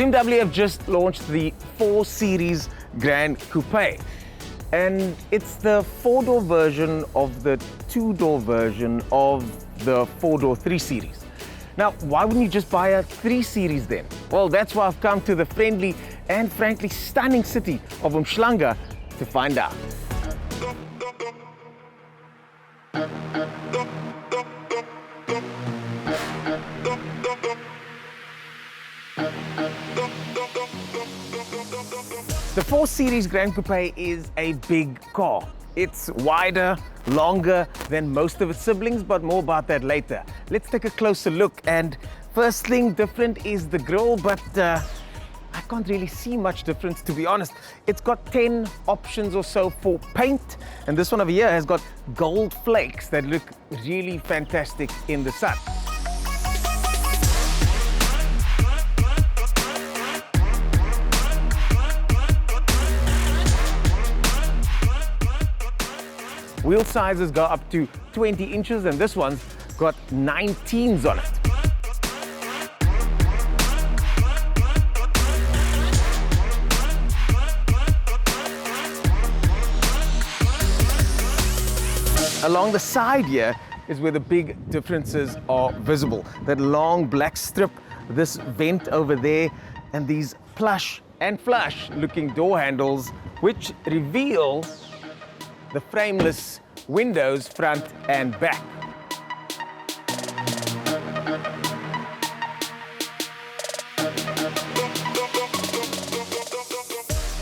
BMW have just launched the 4 Series Gran Coupé, and it's the 4-door version of the 2-door version of the 4-door 3 Series. Now, why wouldn't you just buy a 3 Series then? Well, that's why I've come to the friendly and frankly stunning city of Umhlanga to find out. The 4 Series Gran Coupé is a big car. It's wider, longer than most of its siblings, but more about that later. Let's take a closer look, and first thing different is the grille, but I can't really see much difference, to be honest. It's got 10 options or so for paint, and this one over here has got gold flakes that look really fantastic in the sun. Wheel sizes go up to 20 inches, and this one's got 19s on it. Along the side here is where the big differences are visible. That long black strip, this vent over there, and these plush and flush looking door handles, which reveal the frameless windows front and back.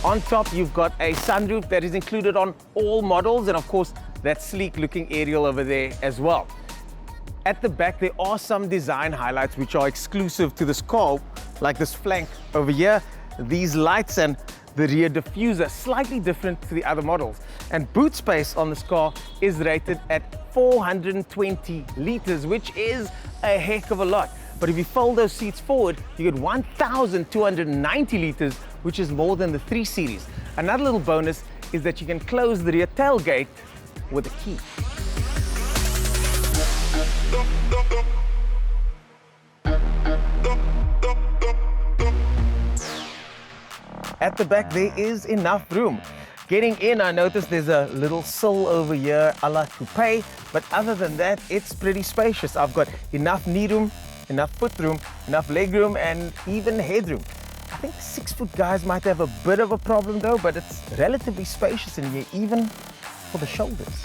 On top, you've got a sunroof that is included on all models, and of course, that sleek looking aerial over there as well. At the back, there are some design highlights which are exclusive to this car, like this flank over here, these lights, and the rear diffuser, slightly different to the other models. And boot space on this car is rated at 420 liters, which is a heck of a lot. But if you fold those seats forward, you get 1,290 liters, which is more than the 3 Series. Another little bonus is that you can close the rear tailgate with a key. At the back, there is enough room. Getting in, I noticed there's a little sill over here a la Coupé, but other than that, it's pretty spacious. I've got enough knee room, enough foot room, enough leg room, and even headroom. I think 6-foot guys might have a bit of a problem though, but it's relatively spacious in here, even for the shoulders.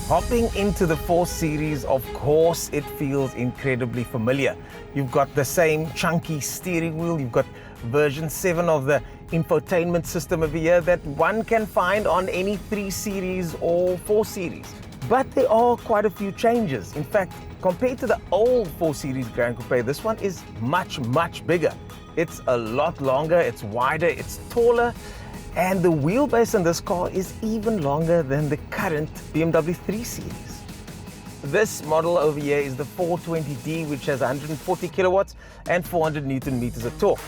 Hopping into the 4 Series, of course, it feels incredibly familiar. You've got the same chunky steering wheel, you've got version 7 of the infotainment system over here that one can find on any 3 Series or 4 Series. But there are quite a few changes. In fact, compared to the old 4 Series Gran Coupé, this one is much, much bigger. It's a lot longer, it's wider, it's taller, and the wheelbase in this car is even longer than the current BMW 3 Series. This model over here is the 420D, which has 140 kilowatts and 400 Newton meters of torque.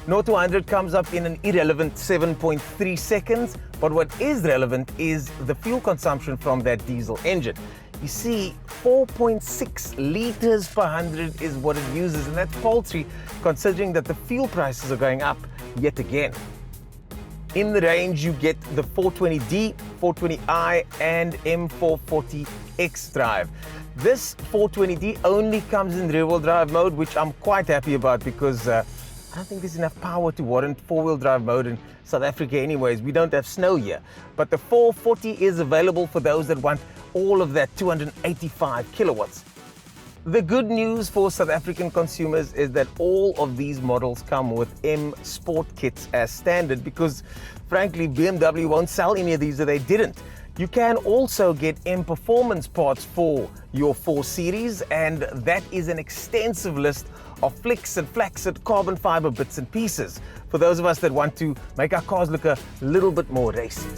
0 to 100 comes up in an irrelevant 7.3 seconds, but what is relevant is the fuel consumption from that diesel engine. You see, 4.6 liters per 100 is what it uses, and that's paltry considering that the fuel prices are going up yet again. In the range, you get the 420D, 420i, and M440X drive. This 420D only comes in rear-wheel drive mode, which I'm quite happy about because I don't think there's enough power to warrant 4-wheel drive mode in South Africa anyways. We don't have snow here. But the 440 is available for those that want all of that 285 kilowatts. The good news for South African consumers is that all of these models come with M Sport kits as standard because, frankly, BMW won't sell any of these if they didn't. You can also get M Performance parts for your 4 Series, and that is an extensive list of flicks and flaccid carbon fiber bits and pieces for those of us that want to make our cars look a little bit more racy.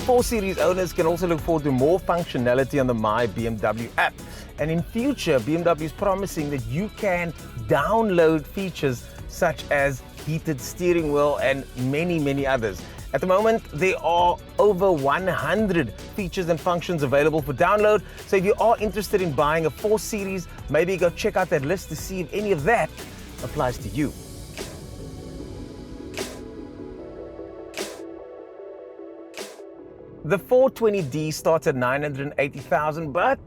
4 Series owners can also look forward to more functionality on the My BMW app. And in future, BMW is promising that you can download features such as heated steering wheel and many others. At the moment, there are over 100 features and functions available for download. So if you are interested in buying a 4 Series, maybe go check out that list to see if any of that applies to you. The 420D starts at 980,000, but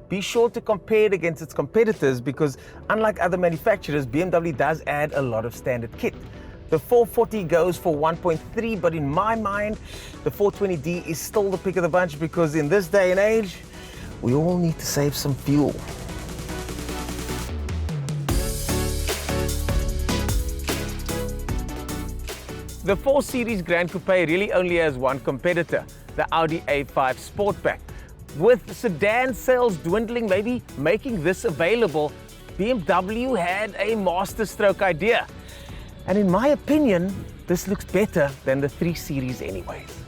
be sure to compare it against its competitors because unlike other manufacturers, BMW does add a lot of standard kit. The 440 goes for 1.3, but in my mind, the 420D is still the pick of the bunch because in this day and age, we all need to save some fuel. The 4 Series Gran Coupé really only has one competitor, the Audi A5 Sportback. With sedan sales dwindling, maybe making this available, BMW had a masterstroke idea. And in my opinion, this looks better than the 3 Series anyways.